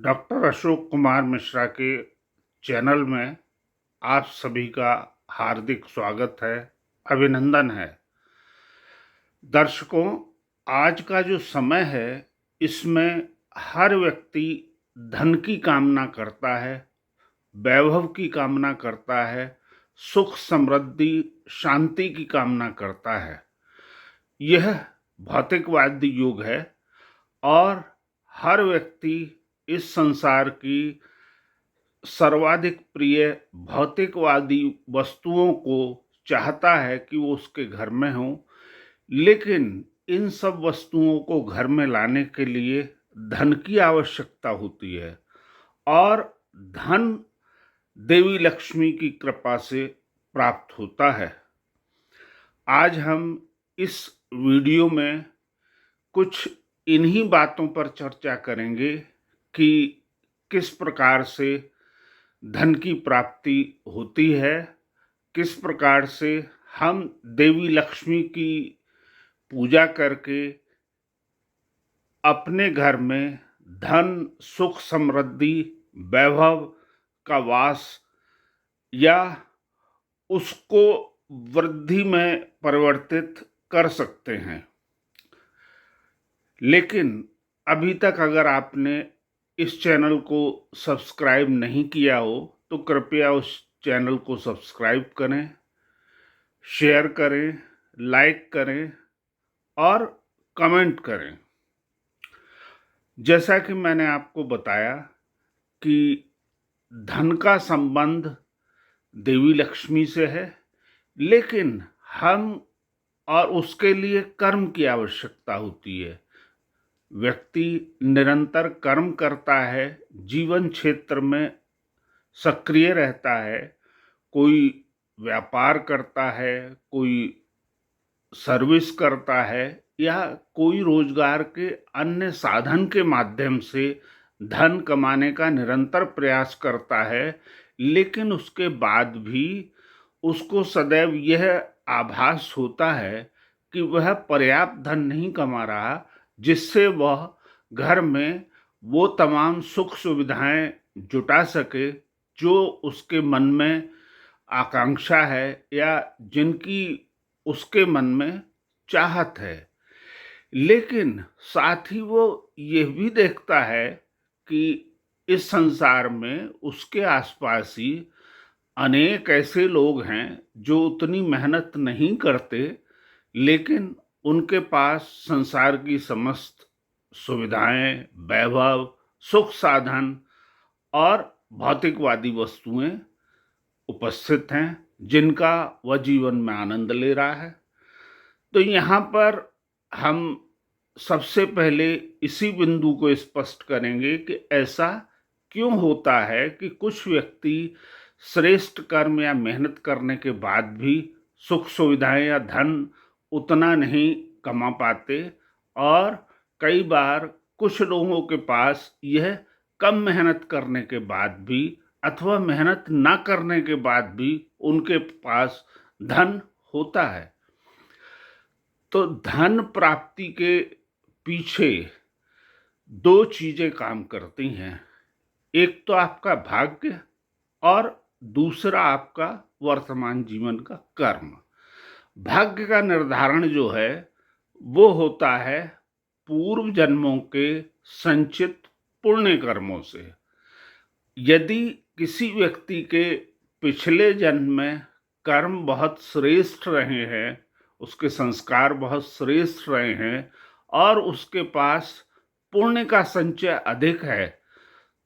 Doctor Ashok Kumar Mishra के channel में आप सभी का हार्दिक स्वागत है, अभिनंदन है। दर्शकों, आज का जो समय है इसमें हर व्यक्ति धन की कामना करता है, वैभव की कामना करता है, सुख समृद्धि शांति की कामना करता है। यह भौतिकवादी युग है और हर व्यक्ति इस संसार की सर्वाधिक प्रिय भौतिकवादी वस्तुओं को चाहता है कि वो उसके घर में हो। लेकिन इन सब वस्तुओं को घर में लाने के लिए धन की आवश्यकता होती है और धन देवी लक्ष्मी की कृपा से प्राप्त होता है। आज हम इस वीडियो में कुछ इन्हीं बातों पर चर्चा करेंगे कि किस प्रकार से धन की प्राप्ति होती है, किस प्रकार से हम देवी लक्ष्मी की पूजा करके अपने घर में धन, सुख, समृद्धि, वैभव का वास या उसको वृद्धि में परिवर्तित कर सकते हैं। लेकिन अभी तक अगर आपने इस चैनल को सब्सक्राइब नहीं किया हो तो कृपया उस चैनल को सब्सक्राइब करें, शेयर करें, लाइक करें और कमेंट करें। जैसा कि मैंने आपको बताया कि धन का संबंध देवी लक्ष्मी से है, लेकिन हम और उसके लिए कर्म की आवश्यकता होती है। व्यक्ति निरंतर कर्म करता है, जीवन क्षेत्र में सक्रिय रहता है, कोई व्यापार करता है, कोई सर्विस करता है या कोई रोजगार के अन्य साधन के माध्यम से धन कमाने का निरंतर प्रयास करता है। लेकिन उसके बाद भी उसको सदैव यह आभास होता है कि वह पर्याप्त धन नहीं कमा रहा जिससे वह घर में वो तमाम सुख सुविधाएं जुटा सके जो उसके मन में आकांक्षा है या जिनकी उसके मन में चाहत है। लेकिन साथ ही वो ये भी देखता है कि इस संसार में उसके आसपास ही अनेक ऐसे लोग हैं जो उतनी मेहनत नहीं करते, लेकिन उनके पास संसार की समस्त सुविधाएं, वैभव, सुख साधन और भौतिकवादी वस्तुएं उपस्थित हैं जिनका वह जीवन में आनंद ले रहा है। तो यहाँ पर हम सबसे पहले इसी बिंदु को स्पष्ट करेंगे कि ऐसा क्यों होता है कि कुछ व्यक्ति श्रेष्ठ कर्म या मेहनत करने के बाद भी सुख सुविधाएं या धन उतना नहीं कमा पाते और कई बार कुछ लोगों के पास यह कम मेहनत करने के बाद भी अथवा मेहनत ना करने के बाद भी उनके पास धन होता है। तो धन प्राप्ति के पीछे दो चीजें काम करती हैं। एक तो आपका भाग्य और दूसरा आपका वर्तमान जीवन का कर्म। भाग्य का निर्धारण जो है वो होता है पूर्व जन्मों के संचित पुण्य कर्मों से। यदि किसी व्यक्ति के पिछले जन्म में कर्म बहुत श्रेष्ठ रहे हैं, उसके संस्कार बहुत श्रेष्ठ रहे हैं और उसके पास पुण्य का संचय अधिक है,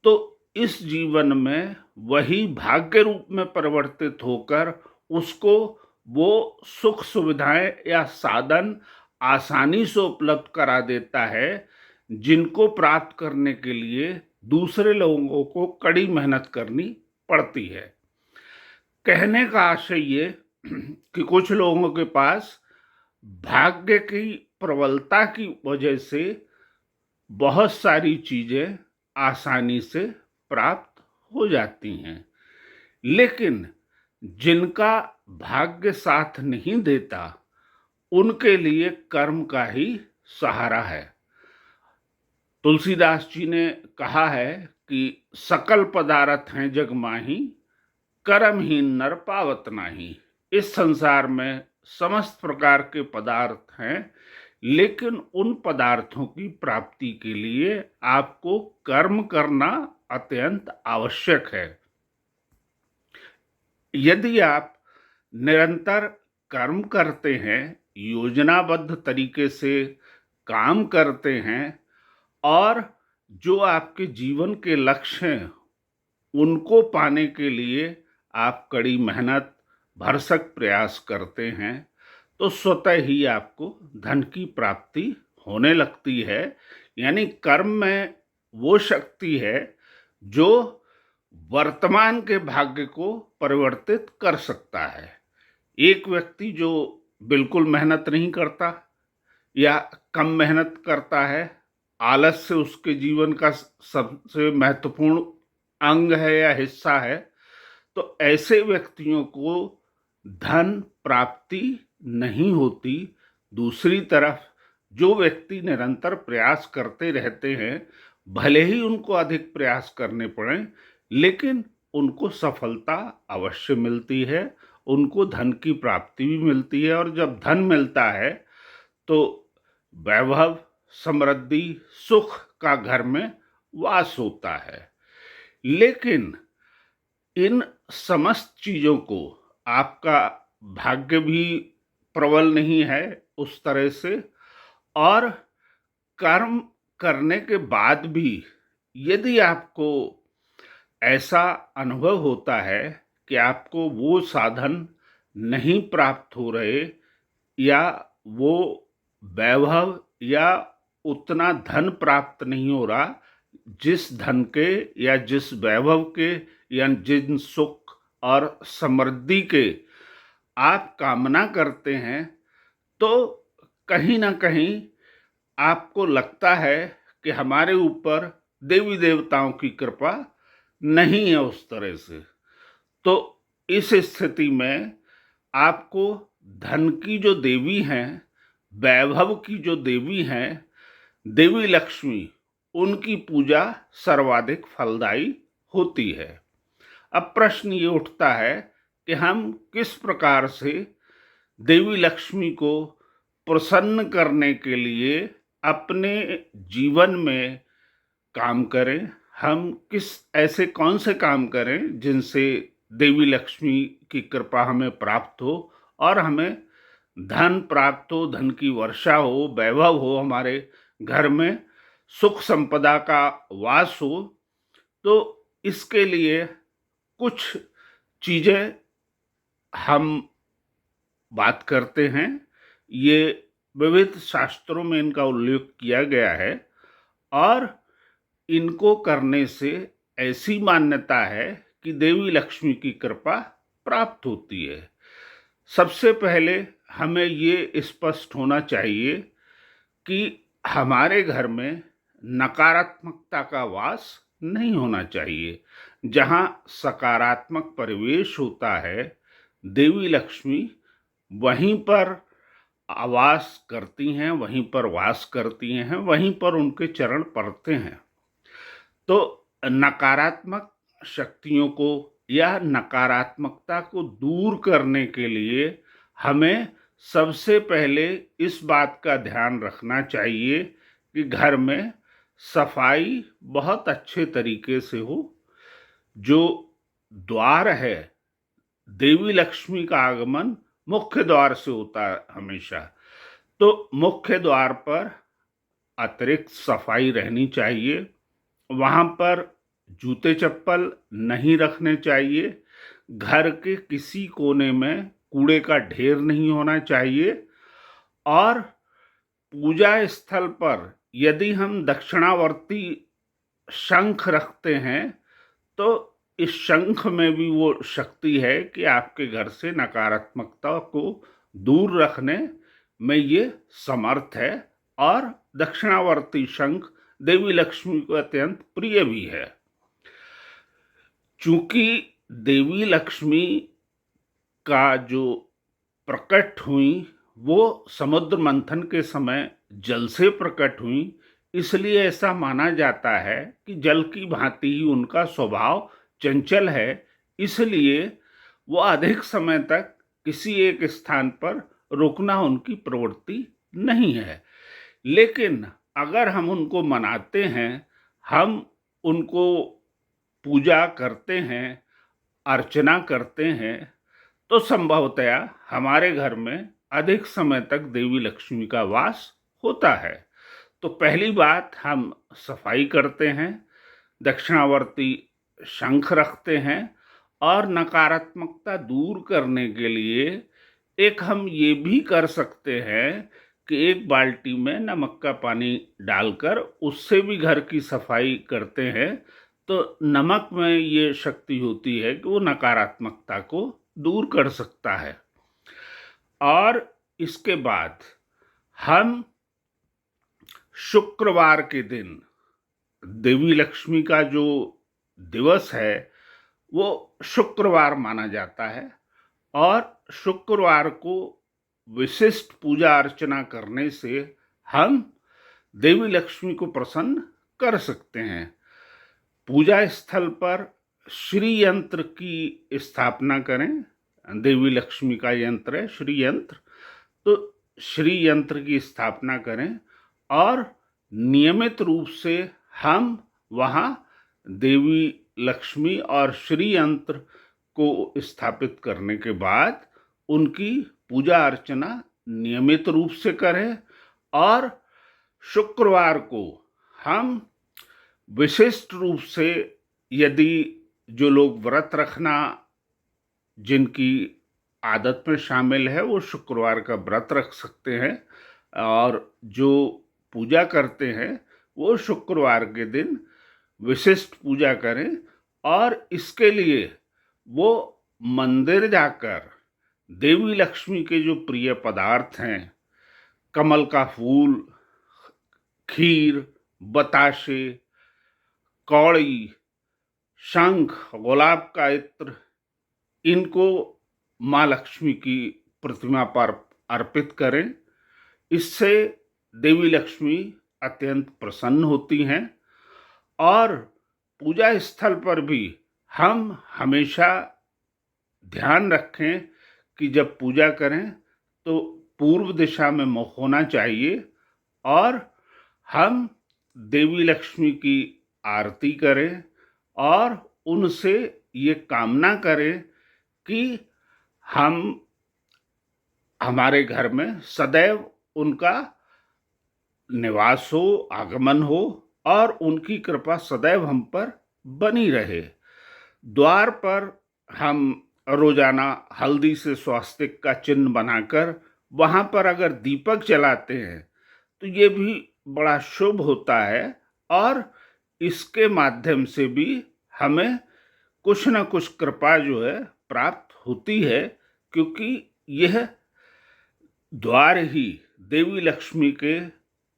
तो इस जीवन में वही भाग्य रूप में परिवर्तित होकर उसको वो सुख सुविधाएं या साधन आसानी से उपलब्ध करा देता है जिनको प्राप्त करने के लिए दूसरे लोगों को कड़ी मेहनत करनी पड़ती है। कहने का आशय ये कि कुछ लोगों के पास भाग्य की प्रबलता की वजह से बहुत सारी चीजें आसानी से प्राप्त हो जाती हैं, लेकिन जिनका भाग्य साथ नहीं देता उनके लिए कर्म का ही सहारा है। तुलसीदास जी ने कहा है कि सकल पदारथ हैं जग माही, कर्महीन नर पावत नाही। इस संसार में समस्त प्रकार के पदार्थ हैं, लेकिन उन पदार्थों की प्राप्ति के लिए आपको कर्म करना अत्यंत आवश्यक है। यदि आप निरंतर कर्म करते हैं, योजनाबद्ध तरीके से काम करते हैं और जो आपके जीवन के लक्ष्य हैं उनको पाने के लिए आप कड़ी मेहनत, भरसक प्रयास करते हैं, तो स्वतः ही आपको धन की प्राप्ति होने लगती है। यानी कर्म में वो शक्ति है जो वर्तमान के भाग्य को परिवर्तित कर सकता है। एक व्यक्ति जो बिल्कुल मेहनत नहीं करता या कम मेहनत करता है, आलस्य उसके जीवन का सबसे महत्वपूर्ण अंग है या हिस्सा है, तो ऐसे व्यक्तियों को धन प्राप्ति नहीं होती। दूसरी तरफ जो व्यक्ति निरंतर प्रयास करते रहते हैं, भले ही उनको अधिक प्रयास करने पड़े, लेकिन उनको सफलता अवश्य मिलती है, उनको धन की प्राप्ति भी मिलती है। और जब धन मिलता है तो वैभव, समृद्धि, सुख का घर में वास होता है। लेकिन इन समस्त चीजों को आपका भाग्य भी प्रबल नहीं है उस तरह से, और कर्म करने के बाद भी यदि आपको ऐसा अनुभव होता है कि आपको वो साधन नहीं प्राप्त हो रहे या वो वैभव या उतना धन प्राप्त नहीं हो रहा जिस धन के या जिस वैभव के या जिन सुख और समृद्धि के आप कामना करते हैं, तो कहीं ना कहीं आपको लगता है कि हमारे ऊपर देवी देवताओं की कृपा नहीं है उस तरह से। तो इस स्थिति में आपको धन की जो देवी हैं, वैभव की जो देवी हैं, देवी लक्ष्मी, उनकी पूजा सर्वाधिक फलदायी होती है। अब प्रश्न ये उठता है कि हम किस प्रकार से देवी लक्ष्मी को प्रसन्न करने के लिए अपने जीवन में काम करें। हम ऐसे कौन से काम करें जिनसे देवी लक्ष्मी की कृपा हमें प्राप्त हो और हमें धन प्राप्त हो, धन की वर्षा हो, वैभव हो, हमारे घर में सुख संपदा का वास हो। तो इसके लिए कुछ चीजें हम बात करते हैं। ये विविध शास्त्रों में इनका उल्लेख किया गया है और इनको करने से ऐसी मान्यता है कि देवी लक्ष्मी की कृपा प्राप्त होती है। सबसे पहले हमें ये स्पष्ट होना चाहिए कि हमारे घर में नकारात्मकता का वास नहीं होना चाहिए। जहाँ सकारात्मक परिवेश होता है, देवी लक्ष्मी वहीं पर आवास करती हैं, वहीं पर वास करती हैं, वहीं पर उनके चरण पड़ते हैं। तो नकारात्मक शक्तियों को या नकारात्मकता को दूर करने के लिए हमें सबसे पहले इस बात का ध्यान रखना चाहिए कि घर में सफाई बहुत अच्छे तरीके से हो। जो द्वार है, देवी लक्ष्मी का आगमन मुख्य द्वार से होता है हमेशा, तो मुख्य द्वार पर अतिरिक्त सफाई रहनी चाहिए। वहाँ पर जूते चप्पल नहीं रखने चाहिए। घर के किसी कोने में कूड़े का ढेर नहीं होना चाहिए। और पूजा स्थल पर यदि हम दक्षिणावर्ती शंख रखते हैं, तो इस शंख में भी वो शक्ति है कि आपके घर से नकारात्मकता को दूर रखने में ये समर्थ है। और दक्षिणावर्ती शंख देवी लक्ष्मी को अत्यंत प्रिय भी है। चूंकि देवी लक्ष्मी का जो प्रकट हुई वो समुद्र मंथन के समय जल से प्रकट हुई, इसलिए ऐसा माना जाता है कि जल की भांति ही उनका स्वभाव चंचल है, इसलिए वो अधिक समय तक किसी एक स्थान पर रुकना उनकी प्रवृत्ति नहीं है। लेकिन अगर हम उनको मनाते हैं, हम उनको पूजा करते हैं, अर्चना करते हैं, तो संभवतया हमारे घर में अधिक समय तक देवी लक्ष्मी का वास होता है। तो पहली बात, हम सफाई करते हैं, दक्षिणावर्ती शंख रखते हैं, और नकारात्मकता दूर करने के लिए एक हम ये भी कर सकते हैं कि एक बाल्टी में नमक का पानी डालकर उससे भी घर की सफाई करते हैं। तो नमक में ये शक्ति होती है कि वो नकारात्मकता को दूर कर सकता है। और इसके बाद हम शुक्रवार के दिन, देवी लक्ष्मी का जो दिवस है वो शुक्रवार माना जाता है, और शुक्रवार को विशिष्ट पूजा अर्चना करने से हम देवी लक्ष्मी को प्रसन्न कर सकते हैं। पूजा स्थल पर श्री यंत्र की स्थापना करें। देवी लक्ष्मी का यंत्र है श्री यंत्र, तो श्री यंत्र की स्थापना करें, और नियमित रूप से हम वहाँ देवी लक्ष्मी और श्री यंत्र को स्थापित करने के बाद उनकी पूजा अर्चना नियमित रूप से करें। और शुक्रवार को हम विशिष्ट रूप से, यदि जो लोग व्रत रखना जिनकी आदत में शामिल है, वो शुक्रवार का व्रत रख सकते हैं, और जो पूजा करते हैं वो शुक्रवार के दिन विशिष्ट पूजा करें। और इसके लिए वो मंदिर जाकर देवी लक्ष्मी के जो प्रिय पदार्थ हैं, कमल का फूल, खीर, बताशे, कौड़ी, शंख, गुलाब का इत्र, इनको माँ लक्ष्मी की प्रतिमा पर अर्पित करें। इससे देवी लक्ष्मी अत्यंत प्रसन्न होती हैं। और पूजा स्थल पर भी हम हमेशा ध्यान रखें कि जब पूजा करें तो पूर्व दिशा में मुख होना चाहिए, और हम देवी लक्ष्मी की आरती करें और उनसे ये कामना करें कि हमारे घर में सदैव उनका निवास हो, आगमन हो, और उनकी कृपा सदैव हम पर बनी रहे। द्वार पर हम रोजाना हल्दी से स्वास्तिक का चिन्ह बनाकर वहाँ पर अगर दीपक जलाते हैं तो ये भी बड़ा शुभ होता है, और इसके माध्यम से भी हमें कुछ न कुछ कृपा जो है प्राप्त होती है, क्योंकि यह द्वार ही देवी लक्ष्मी के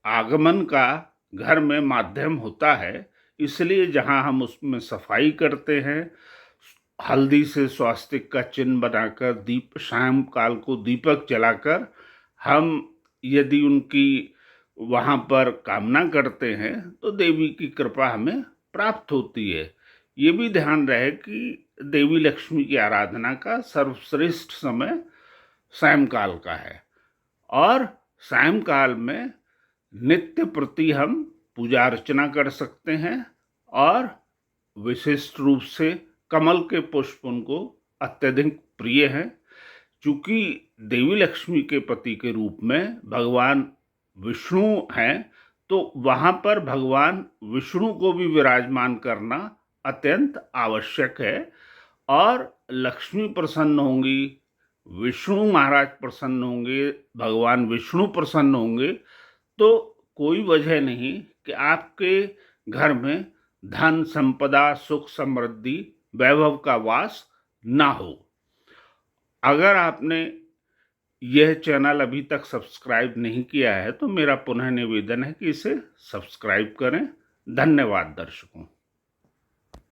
आगमन का घर में माध्यम होता है। इसलिए जहाँ हम उसमें सफाई करते हैं, हल्दी से स्वास्तिक का चिन्ह बनाकर, दीप शाम काल को दीपक जलाकर हम यदि उनकी वहाँ पर कामना करते हैं तो देवी की कृपा हमें प्राप्त होती है। ये भी ध्यान रहे कि देवी लक्ष्मी की आराधना का सर्वश्रेष्ठ समय सायंकाल का है, और सायंकाल में नित्य प्रति हम पूजा अर्चना कर सकते हैं। और विशिष्ट रूप से कमल के पुष्प उनको अत्यधिक प्रिय हैं, चूँकि देवी लक्ष्मी के पति के रूप में भगवान विष्णु हैं, तो वहाँ पर भगवान विष्णु को भी विराजमान करना अत्यंत आवश्यक है। और लक्ष्मी प्रसन्न होंगी, विष्णु महाराज प्रसन्न होंगे, भगवान विष्णु प्रसन्न होंगे, तो कोई वजह नहीं कि आपके घर में धन संपदा, सुख समृद्धि, वैभव का वास ना हो। अगर आपने यह चैनल अभी तक सब्सक्राइब नहीं किया है तो मेरा पुनः निवेदन है कि इसे सब्सक्राइब करें। धन्यवाद दर्शकों।